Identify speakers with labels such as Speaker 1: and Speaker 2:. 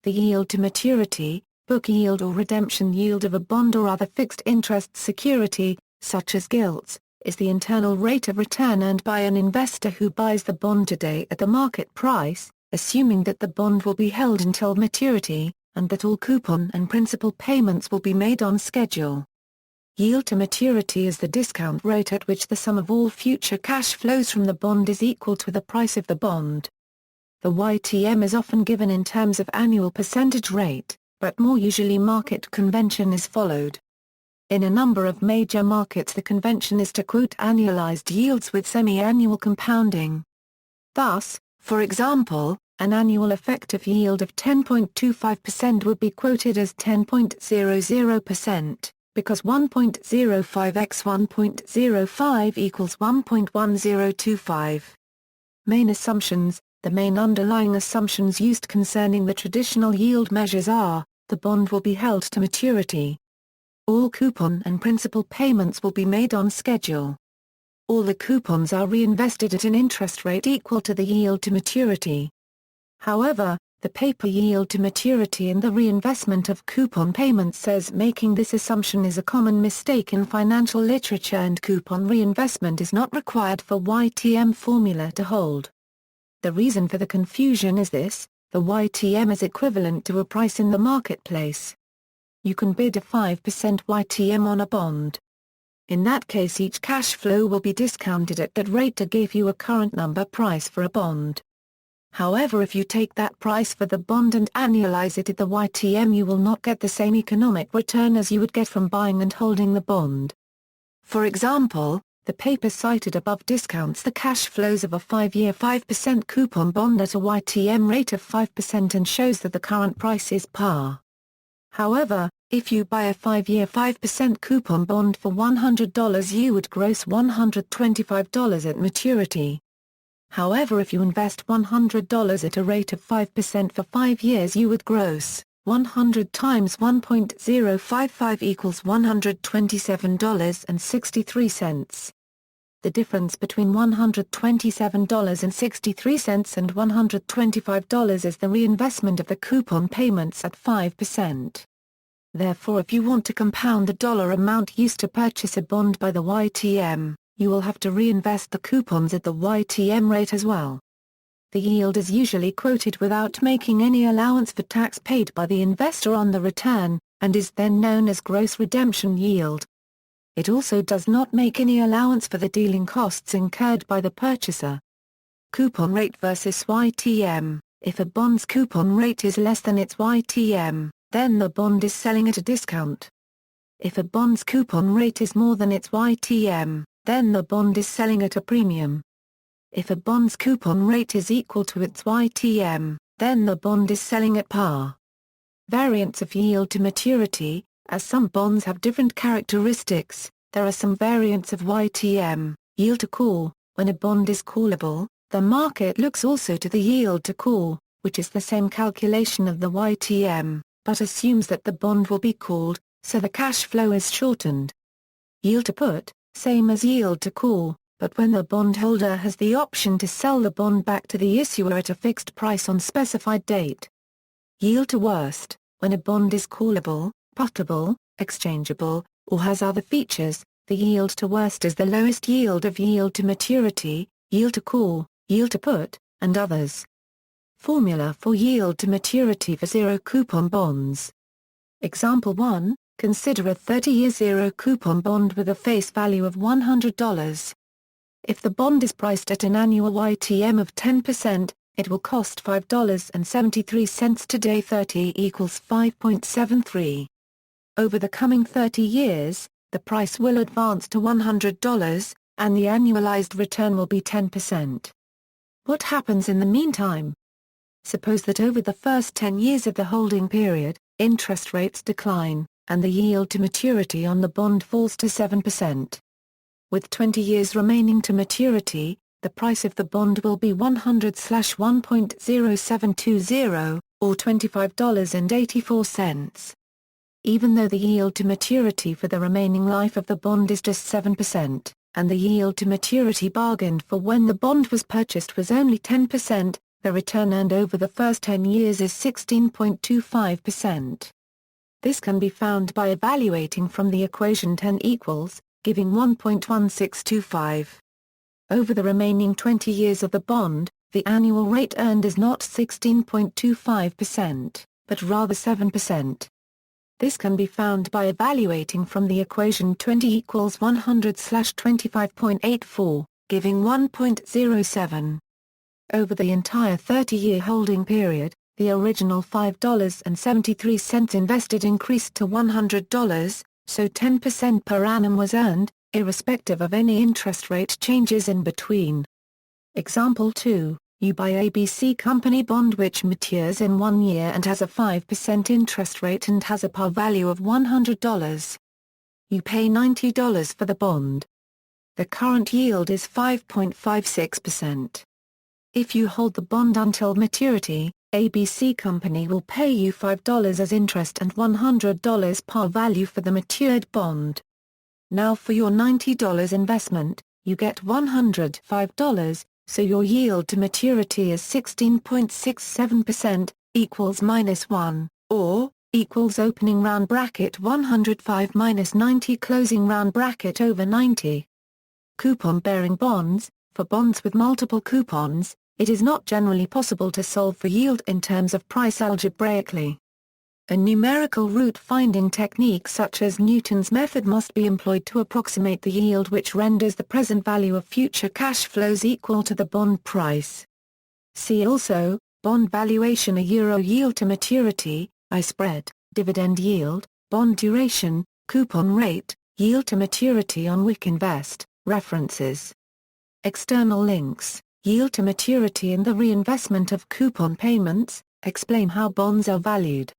Speaker 1: The yield to maturity, book yield or redemption yield of a bond or other fixed interest security, such as gilts, is the internal rate of return earned by an investor who buys the bond today at the market price, assuming that the bond will be held until maturity, and that all coupon and principal payments will be made on schedule. Yield to maturity is the discount rate at which the sum of all future cash flows from the bond is equal to the price of the bond. The YTM is often given in terms of annual percentage rate, but more usually market convention is followed. In a number of major markets the convention is to quote annualized yields with semi-annual compounding. Thus, for example, an annual effective yield of 10.25% would be quoted as 10.00%. Because 1.05x 1.05 equals 1.1025. Main assumptions. The main underlying assumptions used concerning the traditional yield measures are, the bond will be held to maturity. All coupon and principal payments will be made on schedule. All the coupons are reinvested at an interest rate equal to the yield to maturity. However, the paper yield to maturity and the reinvestment of coupon payments says making this assumption is a common mistake in financial literature and coupon reinvestment is not required for YTM formula to hold. The reason for the confusion is this: the YTM is equivalent to a price in the marketplace. You can bid a 5% YTM on a bond. In that case each cash flow will be discounted at that rate to give you a current number price for a bond. However, if you take that price for the bond and annualize it at the YTM, you will not get the same economic return as you would get from buying and holding the bond. For example, the paper cited above discounts the cash flows of a 5-year 5% coupon bond at a YTM rate of 5% and shows that the current price is par. However, if you buy a 5-year 5% coupon bond for $100, you would gross $125 at maturity. However, if you invest $100 at a rate of 5% for 5 years, you would gross 100 times 1.055 equals $127.63. The difference between $127.63 and $125 is the reinvestment of the coupon payments at 5%. Therefore, if you want to compound the dollar amount used to purchase a bond by the YTM, you will have to reinvest the coupons at the YTM rate as well. The yield is usually quoted without making any allowance for tax paid by the investor on the return, and is then known as gross redemption yield. It also does not make any allowance for the dealing costs incurred by the purchaser. Coupon rate versus YTM. If a bond's coupon rate is less than its YTM, then the bond is selling at a discount. If a bond's coupon rate is more than its YTM, then the bond is selling at a premium. If a bond's coupon rate is equal to its YTM, then the bond is selling at par. Variants of yield to maturity. As some bonds have different characteristics, there are some variants of YTM, yield to call. When a bond is callable, the market looks also to the yield to call, which is the same calculation of the YTM, but assumes that the bond will be called, so the cash flow is shortened. Yield to put. Same as yield to call, but when the bondholder has the option to sell the bond back to the issuer at a fixed price on specified date. Yield to worst. When a bond is callable, puttable, exchangeable, or has other features, the yield to worst is the lowest yield of yield to maturity, yield to call, yield to put, and others. Formula for yield to maturity for zero coupon bonds. Example 1. Consider a 30-year zero-coupon bond with a face value of $100. If the bond is priced at an annual YTM of 10%, it will cost $5.73 today. 30 equals 5.73. Over the coming 30 years, the price will advance to $100, and the annualized return will be 10%. What happens in the meantime? Suppose that over the first 10 years of the holding period, interest rates decline, and the yield to maturity on the bond falls to 7%. With 20 years remaining to maturity, the price of the bond will be $100/1.0720, or $25.84. Even though the yield to maturity for the remaining life of the bond is just 7%, and the yield to maturity bargained for when the bond was purchased was only 10%, the return earned over the first 10 years is 16.25%. This can be found by evaluating from the equation 10 equals, giving 1.1625. Over the remaining 20 years of the bond, the annual rate earned is not 16.25%, but rather 7%. This can be found by evaluating from the equation 20 equals 100/25.84, giving 1.07. Over the entire 30-year holding period, the original $5.73 invested increased to $100, so 10% per annum was earned, irrespective of any interest rate changes in between. Example 2, you buy ABC Company bond which matures in 1 year and has a 5% interest rate and has a par value of $100. You pay $90 for the bond. The current yield is 5.56%. If you hold the bond until maturity, ABC Company will pay you $5 as interest and $100 par value for the matured bond. Now for your $90 investment, you get $105, so your yield to maturity is 16.67%, equals -1, or, equals opening round bracket 105 minus 90 closing round bracket over 90. Coupon-bearing bonds. For bonds with multiple coupons, it is not generally possible to solve for yield in terms of price algebraically. A numerical root-finding technique such as Newton's method must be employed to approximate the yield which renders the present value of future cash flows equal to the bond price. See also, bond valuation yield to maturity, I-spread, dividend yield, bond duration, coupon rate, yield to maturity on WIC Invest, references. External links, yield to maturity and the reinvestment of coupon payments, explain how bonds are valued.